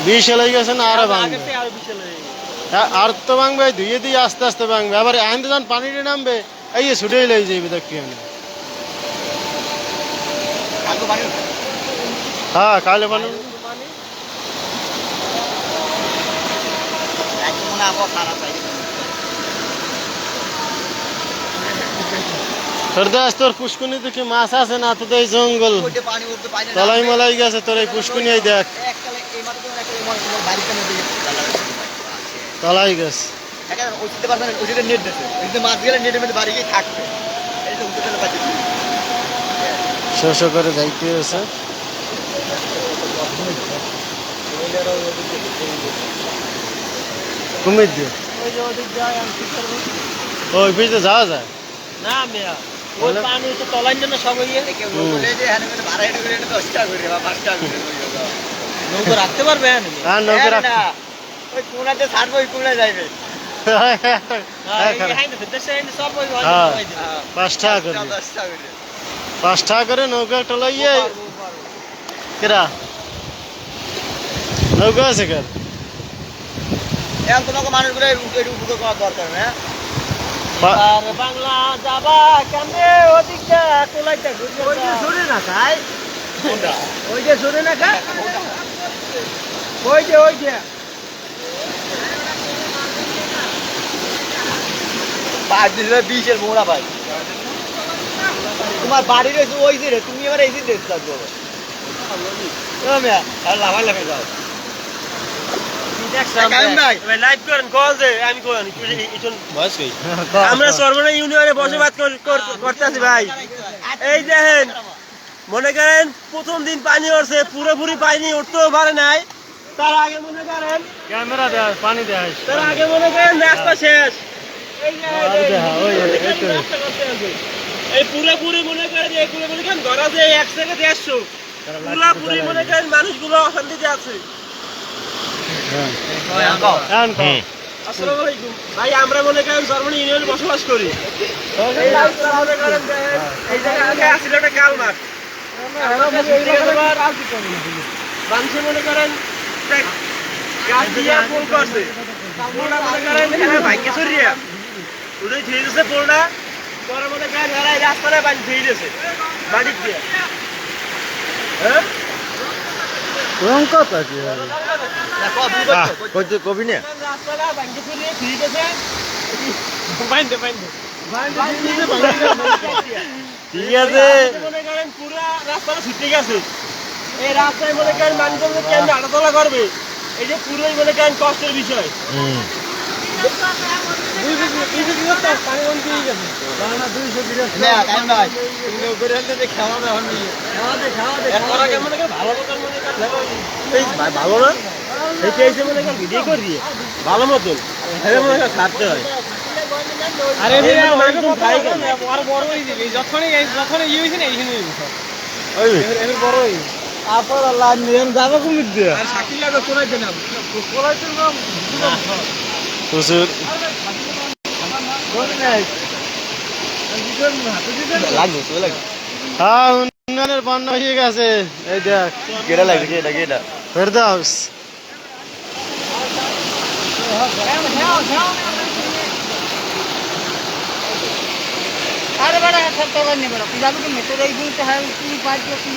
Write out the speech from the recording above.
বিশাল হয়ে গেছে না, আরো ভাঙবে। আর তো ভাঙবে, ধুয়ে দিয়ে আস্তে আস্তে ভাঙবে। আবার এখন তো যখন পানিটা নামবে, এই যে ছুটেই লেগে যাবে দেখি। হ্যাঁ, কালে পানি তোর পুষ্কুনি দেখি মাছ আছে না, তো এই জঙ্গল তলাই মলাই গেছে তোর এই পুষ্কুনি। দেখ তলাই গেছে, শো করে যাইতে আছে। কুমির দিয়ে ওই পিছনে যাওয়া যায় না মেয়া, ওই পানি তো তলার জন্য সব নৌকো রাখতে পারবে। হ্যাঁ, নৌকা রাখ। ওই কোনাতে ছাড়বো, ওই কোনায় যাইবে। 5 টাকা করে, 5 টাকা করে নৌকা একটা লইয়ে। কেরা নৌকা আছে কেন? এখন তোমাকে মানুষগুলো উপকার করার দরকার না। বাংলা যাবা কেমনে ওদিকটা তোলাইটা ওই যে শুনে না খাই, ওই যে শুনে না খা, ওই যে বিশের মোড়া ভাই, তোমার বাড়ি রয়েছে ওই যে রে, তুমি এবার এই যে দেখতে থাকবো লাভাই লাভাই যাও। আমরা সর্বনা ইউনিয়নে বসবাস করতেছি ভাই। এই দেখেন, মনে করেন প্রথম দিন পানি উঠছে, পুরোপুরি পানি উঠতেও পারে নাই। তার আগে মনে করেন ক্যামেরা দেয়, পানি দেয়, তার আগে মনে করেন রাস্তা শেষ। এই পুরোপুরি মনে করেন এইগুলো মনে করেন ধরা যে 1 থেকে 150 পুরোপুরি মনে করেন মানুষগুলো অশান্তিতে আছে। আসসালামু আলাইকুম ভাই, আমরা মনে করেন সর্বনা ইউনিয়নে বসবাস করি। এই জায়গায় আসলে একটা কাল মাঠ, মানুষে মনে করেন গাছ দিয়ে পোল করছে, পোলটা মনে করেন এখানে ভাঙ্গে সরিয়া ওটাই ধুয়ে দিচ্ছে পোলটা। পরে মনে করেন এরা এই রাস্তাটা পানি ধুয়ে দিয়েছে বাড়ির দিয়ে। হ্যাঁ কবি না রাস্তাটা ভাঙ্গে সরিয়ে ধুয়ে দিয়েছে। ঠিক আছে, মনে করেন পুরো রাস্তাটা ছুটে গেছে। এই রাস্তায় মনে করেন মানুষজন কেমন হাঁটাচলা করবে, এই যে পুরোই মনে করেন কষ্টের বিষয়। ভালো না সেইটা মনে করেন ভিডিও করি ভালো মতন মনে করেন ছাড়তে হয়। আরে বড় যখন ইয়ে হয়েছে না এইখানে বড় আপনার আল্লাহ নিয়ম যাবে কুমির দিয়ে সাকিল লাগে কোনাইতে না কোনাইতে না প্রচুর হ্যাঁ, উন্নয়নের বন্যা হয়ে গেছে। এই দেখ কেডা লাগছে, কেডা ফেরদাউস। अरे बड़ा अच्छा तो नहीं बड़ा पंजाबी के में तो रही भी तो है की बात जो की